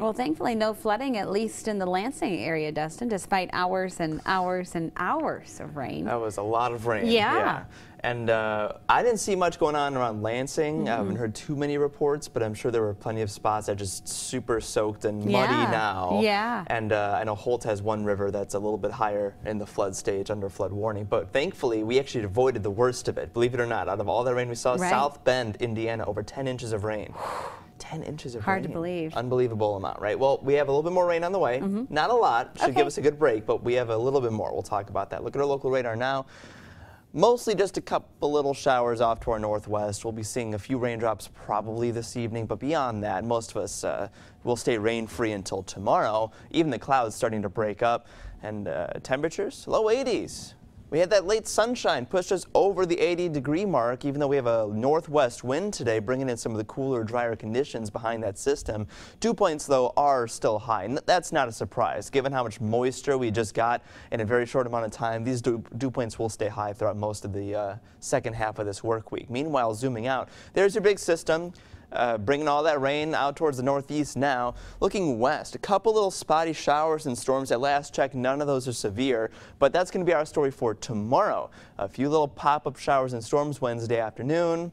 Well, thankfully no flooding, at least in the Lansing area, Dustin, despite hours and hours and hours of rain. That was a lot of rain. Yeah. And I didn't see much going on around Lansing. I haven't heard too many reports, but I'm sure there were plenty of spots that are just super soaked and muddy now. Yeah. And I know Holt has one river that's a little bit higher in the flood stage under flood warning. But thankfully, we actually avoided the worst of it. Believe it or not, out of all that rain we saw, South Bend, Indiana, over 10 inches of rain. 10 inches of rain. Hard to believe. Unbelievable amount, right? Well, we have a little bit more rain on the way. Not a lot. Should give us a good break, but we have a little bit more. We'll talk about that. Look at our local radar now. Mostly just a couple little showers off to our northwest. We'll be seeing a few raindrops probably this evening, but beyond that, most of us will stay rain-free until tomorrow. Even the clouds starting to break up, and temperatures, low 80s. We had that late sunshine pushed us over the 80-degree mark, even though we have a northwest wind today, bringing in some of the cooler, drier conditions behind that system. Dew points, though, are still high, and that's not a surprise. Given how much moisture we just got in a very short amount of time, these dew points will stay high throughout most of the second half of this work week. Meanwhile, zooming out, there's your big system. Bringing all that rain out towards the northeast now. Looking west, a couple little spotty showers and storms. At last check, none of those are severe, but that's going to be our story for tomorrow. A few little pop-up showers and storms Wednesday afternoon,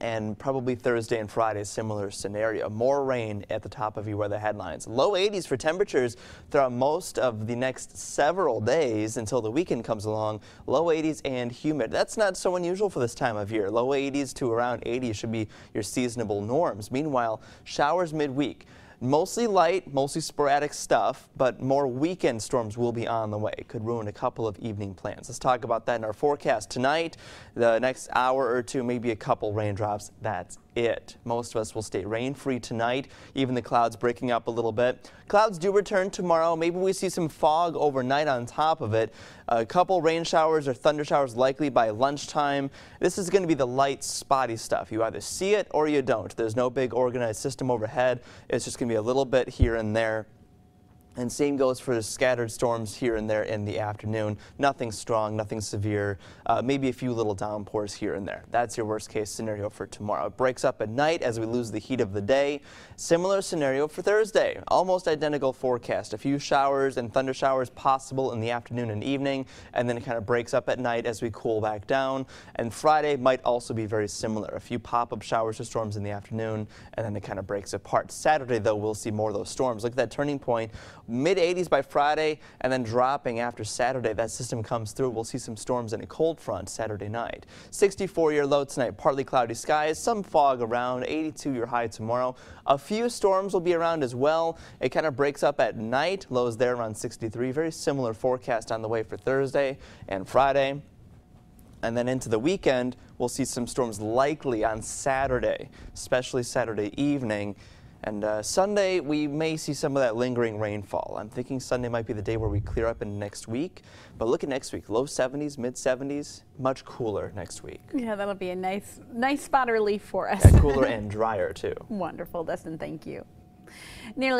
and probably Thursday and Friday, similar scenario. More rain at the top of your weather headlines. Low 80s for temperatures throughout most of the next several days until the weekend comes along. Low 80s and humid. That's not so unusual for this time of year. Low 80s to around 80 should be your seasonable norms. Meanwhile, showers midweek. Mostly light, mostly sporadic stuff, but more weekend storms will be on the way. Could ruin a couple of evening plans. Let's talk about that in our forecast tonight. The next hour or two, maybe a couple raindrops. That's it. Most of us will stay rain-free tonight, even the clouds breaking up a little bit. Clouds do return tomorrow. Maybe we see some fog overnight on top of it. A couple rain showers or thunder showers likely by lunchtime. This is going to be the light, spotty stuff. You either see it or you don't. There's no big organized system overhead. It's just going to be a little bit here and there. And same goes for scattered storms here and there in the afternoon. Nothing strong, nothing severe, maybe a few little downpours here and there. That's your worst case scenario for tomorrow. It breaks up at night as we lose the heat of the day. Similar scenario for Thursday. Almost identical forecast. A few showers and thunder showers possible in the afternoon and evening, and then it kind of breaks up at night as we cool back down. And Friday might also be very similar. A few pop-up showers or storms in the afternoon, and then it kind of breaks apart. Saturday, though, we'll see more of those storms. Look at that turning point. Mid-80s by Friday, and then dropping after Saturday. That system comes through. We'll see some storms and a cold front Saturday night. 64 your low tonight. Partly cloudy skies, some fog around. 82 your high tomorrow. A few storms will be around as well. It kind of breaks up at night. Lows there around 63. Very similar forecast on the way for Thursday and Friday. And then into the weekend, we'll see some storms likely on Saturday, especially Saturday evening. And Sunday, we may see some of that lingering rainfall. I'm thinking Sunday might be the day where we clear up in next week. But look at next week, low 70s, mid 70s, much cooler next week. Yeah, that'll be a nice spot of relief for us. Yeah, cooler and drier, too. Wonderful, Dustin. Thank you. Nearly